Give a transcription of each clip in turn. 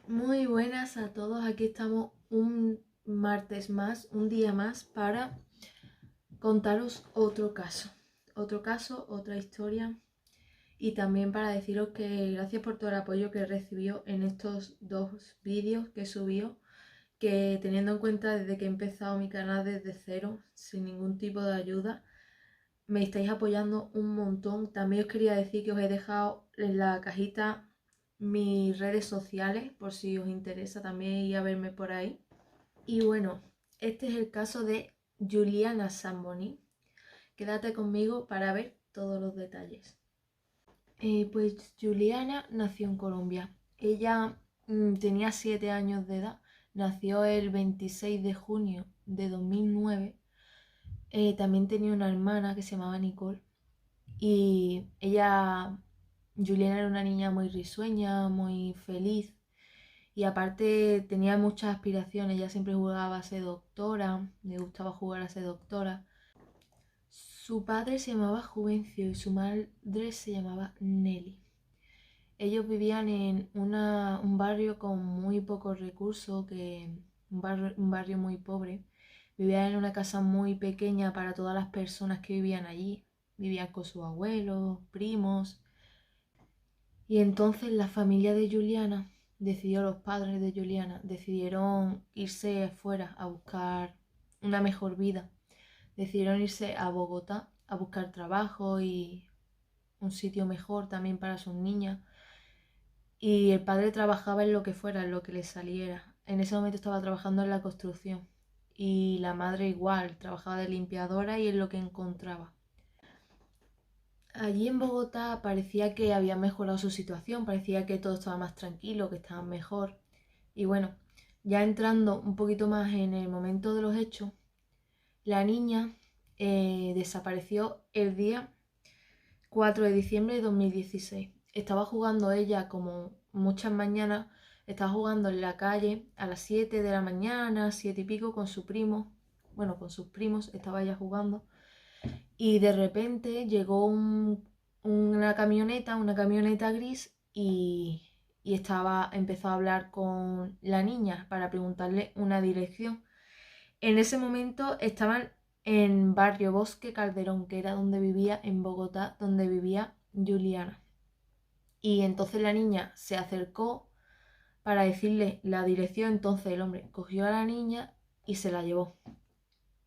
Muy buenas a todos, aquí estamos un martes más, un día más para contaros otro caso, otra historia y también para deciros que gracias por todo el apoyo que recibió en estos dos vídeos que subió, que teniendo en cuenta desde que he empezado mi canal desde cero, sin ningún tipo de ayuda, me estáis apoyando un montón. También os quería decir que os he dejado en la cajita mis redes sociales por si os interesa también ir a verme por ahí. Y bueno, este es el caso de Juliana Samboni. Quédate conmigo para ver todos los detalles. Pues Juliana nació en Colombia. Ella tenía 7 años de edad. Nació el 26 de junio de 2009. También tenía una hermana que se llamaba Nicole. Y ella, Juliana era una niña muy risueña, muy feliz. Y aparte tenía muchas aspiraciones. Ella siempre jugaba a ser doctora, le gustaba jugar a ser doctora. Su padre se llamaba Juvencio y su madre se llamaba Nelly. Ellos vivían en un barrio con muy pocos recursos, un barrio muy pobre. Vivían en una casa muy pequeña para todas las personas que vivían allí. Vivían con sus abuelos, primos. Y entonces la familia de Juliana los padres de Juliana decidieron irse fuera a buscar una mejor vida. Decidieron irse a Bogotá a buscar trabajo y un sitio mejor también para sus niñas. Y el padre trabajaba en lo que fuera, en lo que le saliera. En ese momento estaba trabajando en la construcción. Y la madre igual, trabajaba de limpiadora y en lo que encontraba. Allí en Bogotá parecía que había mejorado su situación, parecía que todo estaba más tranquilo, que estaban mejor. Y bueno, ya entrando un poquito más en el momento de los hechos, la niña desapareció el día 4 de diciembre de 2016. Estaba jugando ella como muchas mañanas, estaba jugando en la calle a las 7 de la mañana, 7 y pico, con su primo. Bueno, con sus primos estaba ella jugando. Y de repente llegó una camioneta gris y empezó a hablar con la niña para preguntarle una dirección. En ese momento estaban en Barrio Bosque Calderón, que era donde vivía en Bogotá, donde vivía Juliana. Y entonces la niña se acercó para decirle la dirección, entonces el hombre cogió a la niña y se la llevó.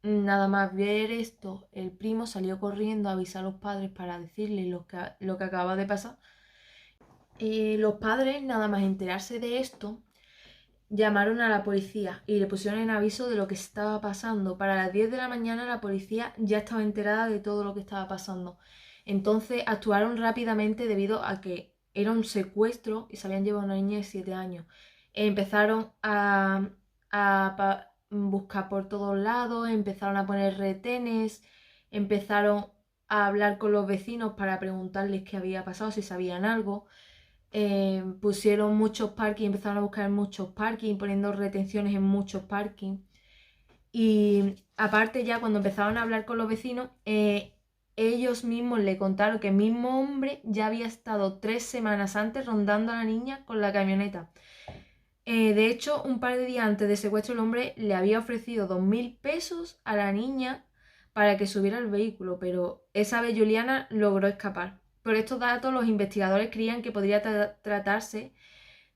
Nada más ver esto, el primo salió corriendo a avisar a los padres para decirles lo que acaba de pasar. Los padres, nada más enterarse de esto, llamaron a la policía y le pusieron en aviso de lo que estaba pasando. Para las 10 de la mañana la policía ya estaba enterada de todo lo que estaba pasando. Entonces actuaron rápidamente debido a que era un secuestro y se habían llevado a una niña de 7 años. Empezaron a buscar por todos lados, empezaron a poner retenes, empezaron a hablar con los vecinos para preguntarles qué había pasado, si sabían algo. Pusieron muchos parkings, empezaron a buscar muchos parkings, poniendo retenciones en muchos parkings. Y aparte ya cuando empezaron a hablar con los vecinos, ellos mismos le contaron que el mismo hombre ya había estado 3 semanas antes rondando a la niña con la camioneta. De hecho, un par de días antes del secuestro, el hombre le había ofrecido 2.000 pesos a la niña para que subiera al vehículo, pero esa vez Juliana logró escapar. Por estos datos, los investigadores creían que podría tratarse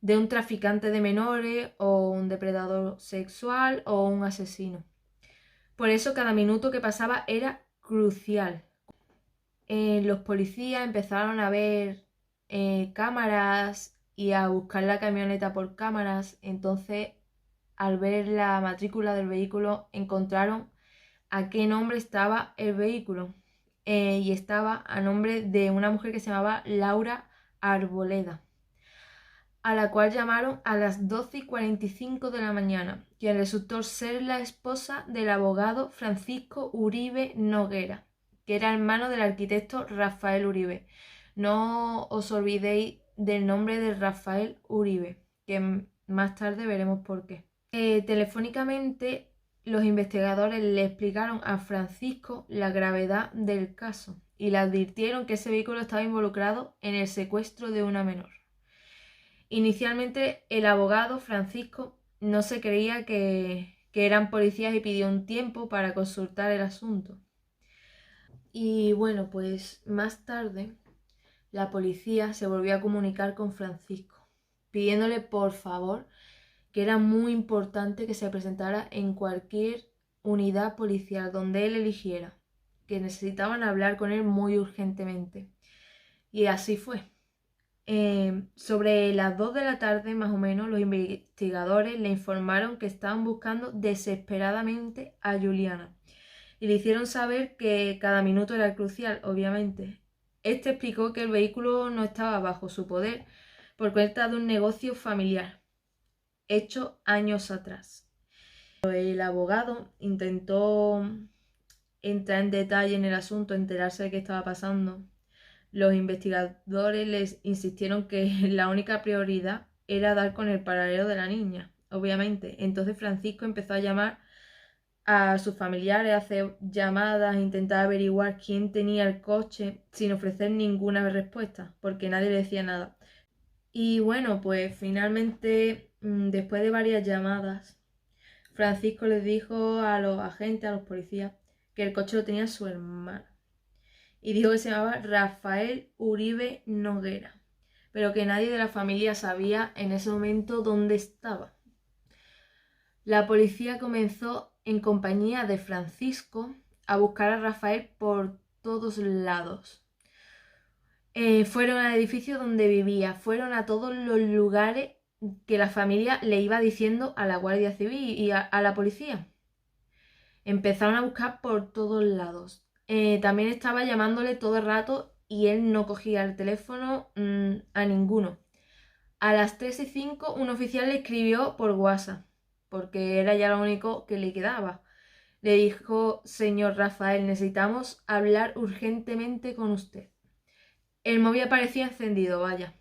de un traficante de menores o un depredador sexual o un asesino. Por eso cada minuto que pasaba era crucial. Los policías empezaron a ver cámaras y a buscar la camioneta por cámaras. Entonces, al ver la matrícula del vehículo, encontraron a qué nombre estaba el vehículo. Y estaba a nombre de una mujer que se llamaba Laura Arboleda, a la cual llamaron a las 12:45 de la mañana, quien resultó ser la esposa del abogado Francisco Uribe Noguera, que era hermano del arquitecto Rafael Uribe. No os olvidéis del nombre de Rafael Uribe, que más tarde veremos por qué. Telefónicamente, los investigadores le explicaron a Francisco la gravedad del caso y le advirtieron que ese vehículo estaba involucrado en el secuestro de una menor. Inicialmente el abogado Francisco no se creía que eran policías y pidió un tiempo para consultar el asunto. Y bueno, pues más tarde la policía se volvió a comunicar con Francisco, pidiéndole por favor que era muy importante que se presentara en cualquier unidad policial donde él eligiera, que necesitaban hablar con él muy urgentemente. Y así fue. Sobre las 2 de la tarde más o menos, los investigadores le informaron que estaban buscando desesperadamente a Juliana y le hicieron saber que cada minuto era crucial, obviamente. Este explicó que el vehículo no estaba bajo su poder por cuenta de un negocio familiar hecho años atrás. El abogado intentó entrar en detalle en el asunto, enterarse de qué estaba pasando. Los investigadores les insistieron que la única prioridad era dar con el paradero de la niña, obviamente. Entonces Francisco empezó a llamar a sus familiares, a hacer llamadas, a intentar averiguar quién tenía el coche, sin ofrecer ninguna respuesta, porque nadie le decía nada. Y bueno, pues finalmente, después de varias llamadas, Francisco les dijo a los agentes, a los policías, que el coche lo tenía su hermano. Y dijo que se llamaba Rafael Uribe Noguera, pero que nadie de la familia sabía en ese momento dónde estaba. La policía comenzó, en compañía de Francisco, a buscar a Rafael por todos lados. Fueron al edificio donde vivía, fueron a todos los lugares que la familia le iba diciendo a la Guardia Civil y a la policía. Empezaron a buscar por todos lados. También estaba llamándole todo el rato y él no cogía el teléfono a ninguno. A las 3:05 un oficial le escribió por WhatsApp, porque era ya lo único que le quedaba. Le dijo: señor Rafael, necesitamos hablar urgentemente con usted. El móvil aparecía encendido, vaya,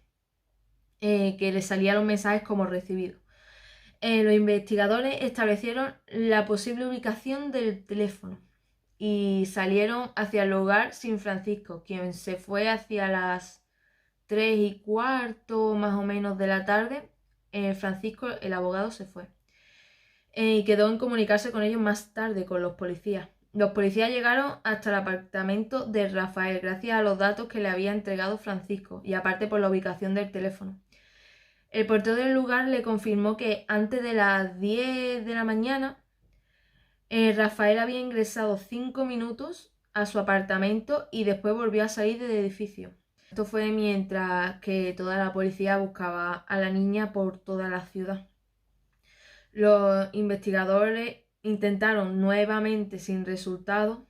que le salían los mensajes como recibidos. Los investigadores establecieron la posible ubicación del teléfono y salieron hacia el lugar sin Francisco, quien se fue hacia las 3:15 más o menos de la tarde. Francisco, el abogado, se fue y quedó en comunicarse con ellos más tarde, con los policías. Los policías llegaron hasta el apartamento de Rafael gracias a los datos que le había entregado Francisco y aparte por la ubicación del teléfono. El portero del lugar le confirmó que antes de las 10 de la mañana Rafael había ingresado 5 minutos a su apartamento y después volvió a salir del edificio. Esto fue mientras que toda la policía buscaba a la niña por toda la ciudad. Los investigadores intentaron nuevamente, sin resultado,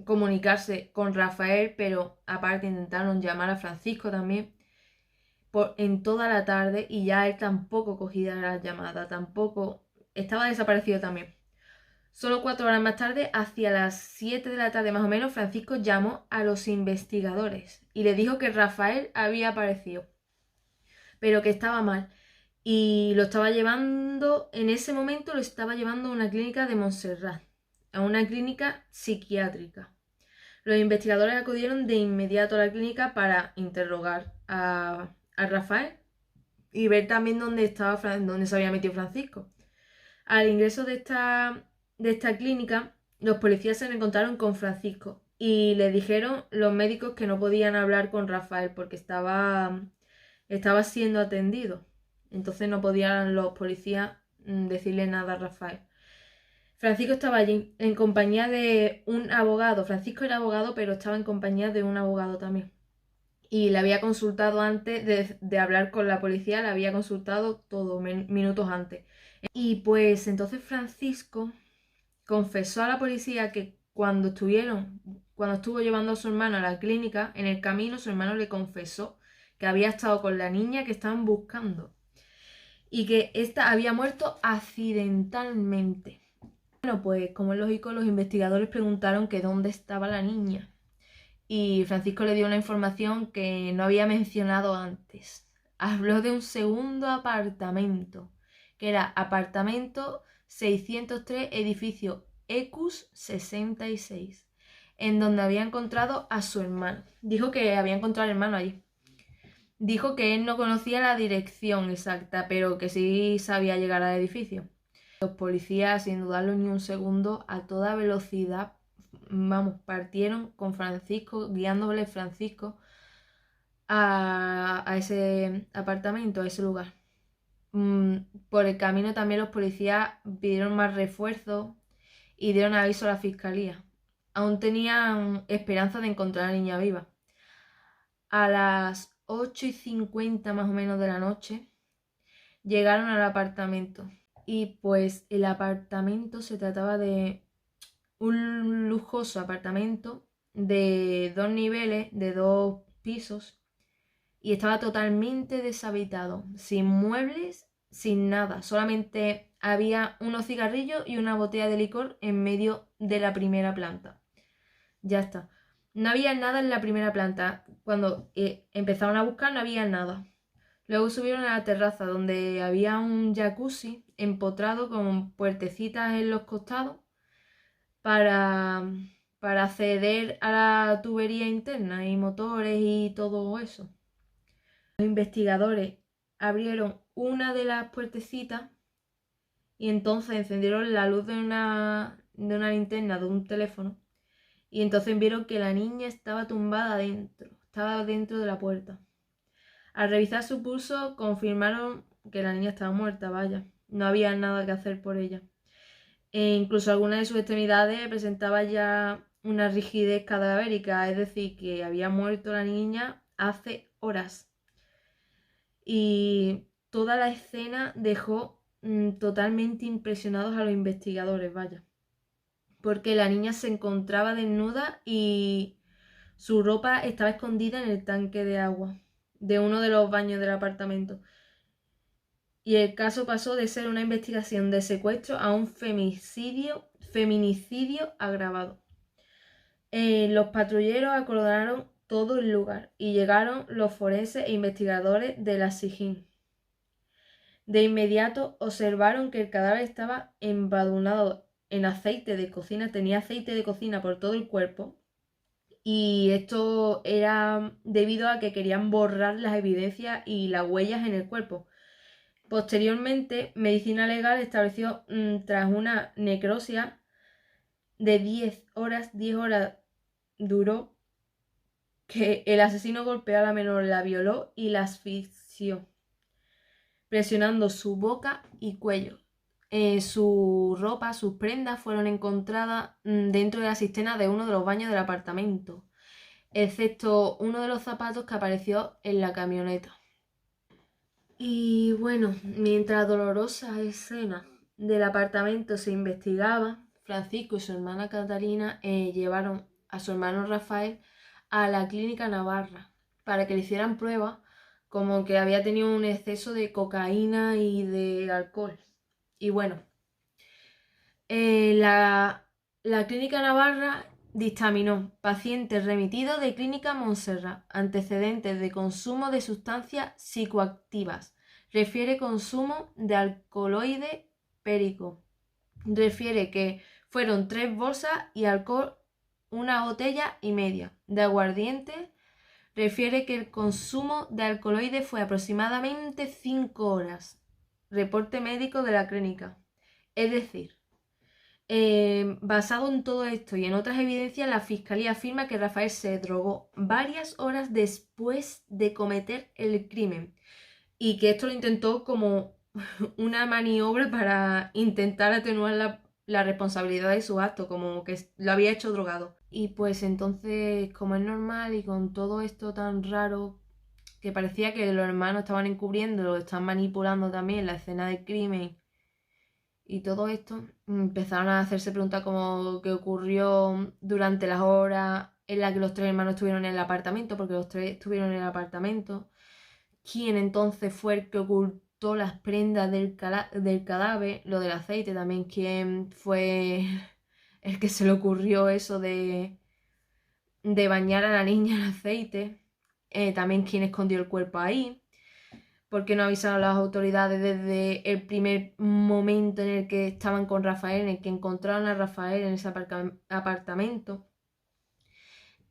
comunicarse con Rafael, pero aparte intentaron llamar a Francisco también en toda la tarde y ya él tampoco cogía la llamada, tampoco estaba desaparecido también. Solo 4 horas más tarde, hacia las 7 de la tarde más o menos, Francisco llamó a los investigadores y le dijo que Rafael había aparecido, pero que estaba mal. Y lo estaba llevando, en ese momento lo estaba llevando a una clínica de Montserrat, a una clínica psiquiátrica. Los investigadores acudieron de inmediato a la clínica para interrogar a Rafael y ver también dónde se había metido Francisco. Al ingreso de esta clínica, los policías se encontraron con Francisco y le dijeron los médicos que no podían hablar con Rafael porque estaba siendo atendido. Entonces no podían los policías decirle nada a Rafael. Francisco estaba allí en compañía de un abogado. Francisco era abogado, pero estaba en compañía de un abogado también. Y le había consultado antes de hablar con la policía, le había consultado todo, minutos antes. Y pues entonces Francisco confesó a la policía que cuando estuvo llevando a su hermano a la clínica, en el camino su hermano le confesó que había estado con la niña que estaban buscando y que ésta había muerto accidentalmente. Bueno, pues como es lógico, los investigadores preguntaron que dónde estaba la niña y Francisco le dio una información que no había mencionado antes. Habló de un segundo apartamento, que era apartamento 603, edificio ECUS 66, en donde había encontrado a su hermano. Dijo que había encontrado al hermano allí. Dijo que él no conocía la dirección exacta, pero que sí sabía llegar al edificio. Los policías, sin dudarlo ni un segundo, a toda velocidad, vamos, partieron con Francisco, guiándole Francisco a ese apartamento, a ese lugar. Por el camino también los policías pidieron más refuerzos y dieron aviso a la fiscalía. Aún tenían esperanza de encontrar a la niña viva. A las 8:50 más o menos de la noche llegaron al apartamento. Y pues el apartamento se trataba de un lujoso apartamento de 2 niveles, de 2 pisos, y estaba totalmente deshabitado, sin muebles, sin nada. Solamente había unos cigarrillos y una botella de licor en medio de la primera planta. Ya está. No había nada en la primera planta. Cuando empezaron a buscar no había nada. Luego subieron a la terraza donde había un jacuzzi empotrado con puertecitas en los costados para, para acceder a la tubería interna y motores y todo eso. Los investigadores abrieron una de las puertecitas y entonces encendieron la luz de una linterna de un teléfono y entonces vieron que la niña estaba tumbada dentro, estaba dentro de la puerta. Al revisar su pulso confirmaron que la niña estaba muerta, vaya, no había nada que hacer por ella. Incluso algunas de sus extremidades presentaban ya una rigidez cadavérica, es decir, que había muerto la niña hace horas. Y toda la escena dejó totalmente impresionados a los investigadores, vaya. Porque la niña se encontraba desnuda y su ropa estaba escondida en el tanque de agua de uno de los baños del apartamento. Y el caso pasó de ser una investigación de secuestro a un feminicidio agravado. Los patrulleros acordonaron todo el lugar y llegaron los forenses e investigadores de la SIJIN. De inmediato observaron que el cadáver estaba embadurnado en aceite de cocina, tenía aceite de cocina por todo el cuerpo, y esto era debido a que querían borrar las evidencias y las huellas en el cuerpo. Posteriormente, Medicina Legal estableció, tras una necropsia de 10 horas duró, que el asesino golpeó a la menor, la violó y la asfixió, presionando su boca y cuello. Su ropa, sus prendas fueron encontradas dentro de la cisterna de uno de los baños del apartamento, excepto uno de los zapatos que apareció en la camioneta. Y bueno, mientras la dolorosa escena del apartamento se investigaba, Francisco y su hermana Catalina llevaron a su hermano Rafael a la clínica Navarra para que le hicieran pruebas como que había tenido un exceso de cocaína y de alcohol. Y bueno, la clínica Navarra dictaminó paciente remitido de clínica Montserrat, antecedentes de consumo de sustancias psicoactivas, refiere consumo de alcaloide périco, refiere que fueron 3 bolsas y alcohol 1,5 botellas de aguardiente, refiere que el consumo de alcaloide fue aproximadamente 5 horas, reporte médico de la clínica. Es decir, basado en todo esto y en otras evidencias, la fiscalía afirma que Rafael se drogó varias horas después de cometer el crimen y que esto lo intentó como una maniobra para intentar atenuar la responsabilidad de su acto, como que lo había hecho drogado. Y pues entonces, como es normal y con todo esto tan raro, que parecía que los hermanos estaban encubriendo, lo estaban manipulando también la escena del crimen y todo esto, empezaron a hacerse preguntas como qué ocurrió durante las horas en las que los 3 hermanos estuvieron en el apartamento, porque los 3 estuvieron en el apartamento. ¿Quién entonces fue el que ocultó las prendas del cadáver? Lo del aceite también. ¿Quién fue el que se le ocurrió eso de bañar a la niña en aceite? También quién escondió el cuerpo ahí. ¿Por qué no avisaron a las autoridades desde el primer momento en el que estaban con Rafael, en el que encontraron a Rafael en ese apartamento?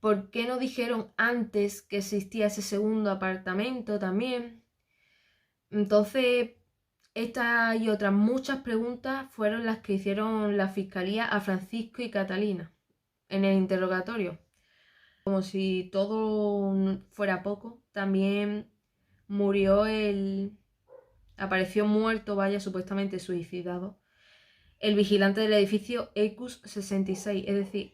¿Por qué no dijeron antes que existía ese segundo apartamento también? Entonces, estas y otras muchas preguntas fueron las que hicieron la fiscalía a Francisco y Catalina en el interrogatorio. Como si todo fuera poco, también apareció muerto, vaya, supuestamente suicidado, el vigilante del edificio Ecus 66, es decir,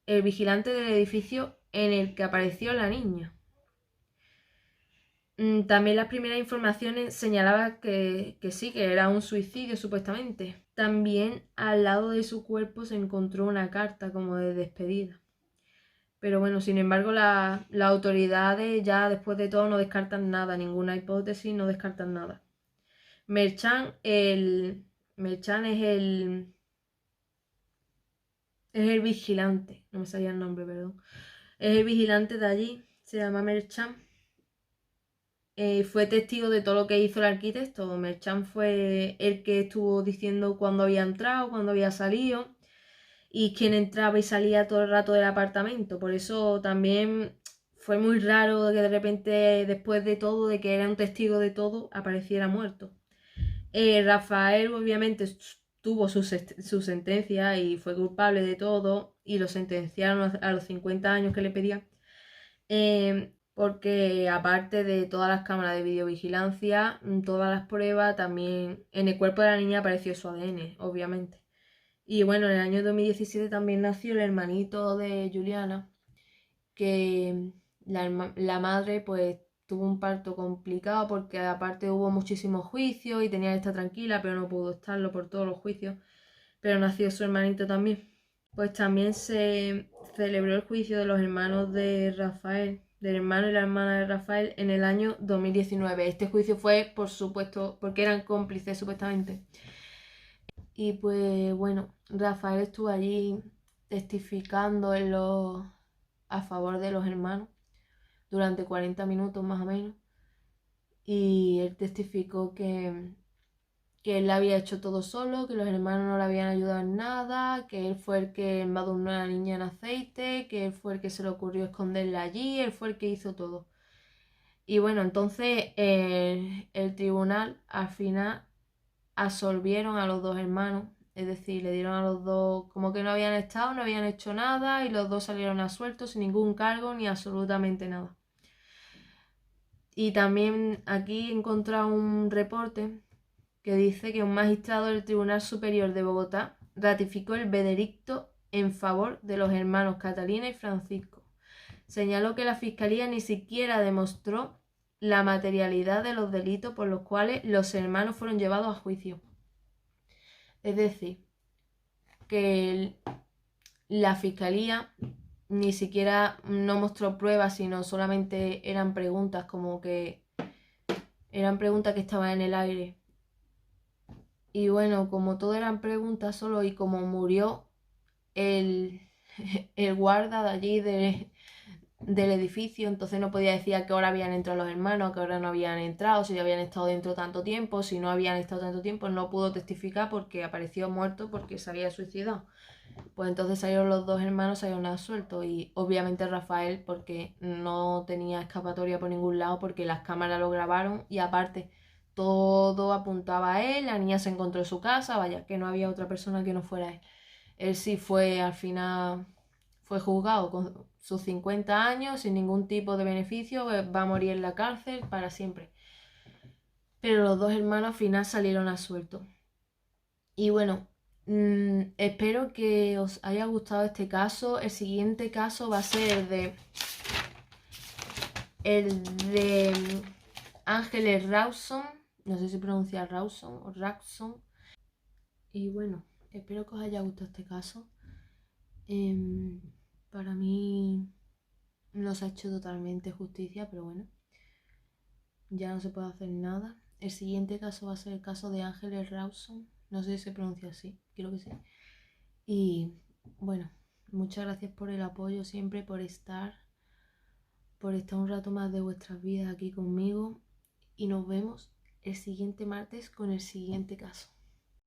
el vigilante del edificio en el que apareció la niña. También las primeras informaciones señalaban que sí, que era un suicidio supuestamente. También al lado de su cuerpo se encontró una carta como de despedida. Pero bueno, sin embargo, las autoridades ya después de todo no descartan nada, ninguna hipótesis, no descartan nada. Merchan es el vigilante, no me salía el nombre, perdón. Es el vigilante de allí, se llama Merchan. Fue testigo de todo lo que hizo el arquitecto. Merchan fue el que estuvo diciendo cuándo había entrado, cuándo había salido y quién entraba y salía todo el rato del apartamento. Por eso también fue muy raro que de repente, después de todo, de que era un testigo de todo, apareciera muerto. Rafael obviamente tuvo su sentencia y fue culpable de todo y lo sentenciaron a los 50 años que le pedían. Porque aparte de todas las cámaras de videovigilancia, todas las pruebas, también en el cuerpo de la niña apareció su ADN, obviamente. Y bueno, en el año 2017 también nació el hermanito de Juliana, que la madre pues tuvo un parto complicado porque aparte hubo muchísimos juicios y tenía que estar tranquila, pero no pudo estarlo por todos los juicios. Pero nació su hermanito también. Pues también se celebró el juicio de los hermanos de Rafael, del hermano y la hermana de Rafael, en el año 2019. Este juicio fue, por supuesto, porque eran cómplices supuestamente. Y pues bueno, Rafael estuvo allí testificando a favor de los hermanos durante 40 minutos más o menos. Y él testificó que él había hecho todo solo, que los hermanos no le habían ayudado en nada, que él fue el que embadurnó a la niña en aceite, que él fue el que se le ocurrió esconderla allí, él fue el que hizo todo. Y bueno, entonces el tribunal al final absolvieron a los dos hermanos, es decir, le dieron a los dos como que no habían estado, no habían hecho nada y los dos salieron absueltos sin ningún cargo ni absolutamente nada. Y también aquí he encontrado un reporte que dice que un magistrado del Tribunal Superior de Bogotá ratificó el veredicto en favor de los hermanos Catalina y Francisco. Señaló que la Fiscalía ni siquiera demostró la materialidad de los delitos por los cuales los hermanos fueron llevados a juicio. Es decir, que la Fiscalía ni siquiera no mostró pruebas, sino solamente eran preguntas que estaban en el aire. Y bueno, como todo eran preguntas solo y como murió el, el guarda de allí del edificio, entonces no podía decir a qué hora habían entrado los hermanos, a qué hora no habían entrado, si habían estado dentro tanto tiempo, si no habían estado tanto tiempo, no pudo testificar porque apareció muerto porque se había suicidado. Pues entonces salieron los dos hermanos, salieron absueltos y obviamente Rafael porque no tenía escapatoria por ningún lado porque las cámaras lo grabaron y aparte todo apuntaba a él, la niña se encontró en su casa, vaya, que no había otra persona que no fuera él. Él sí fue, al final, fue juzgado con sus 50 años, sin ningún tipo de beneficio, va a morir en la cárcel para siempre. Pero los dos hermanos al final salieron absueltos. Y bueno, espero que os haya gustado este caso. El siguiente caso va a ser el de Ángeles Rawson. No sé si pronuncia Rawson o Raxon. Y bueno, espero que os haya gustado este caso. Para mí no se ha hecho totalmente justicia, pero bueno, ya no se puede hacer nada. El siguiente caso va a ser el caso de Ángeles Rawson. No sé si se pronuncia así, creo que sí. Y bueno, muchas gracias por el apoyo siempre, por estar un rato más de vuestras vidas aquí conmigo. Y nos vemos el siguiente martes con el siguiente caso.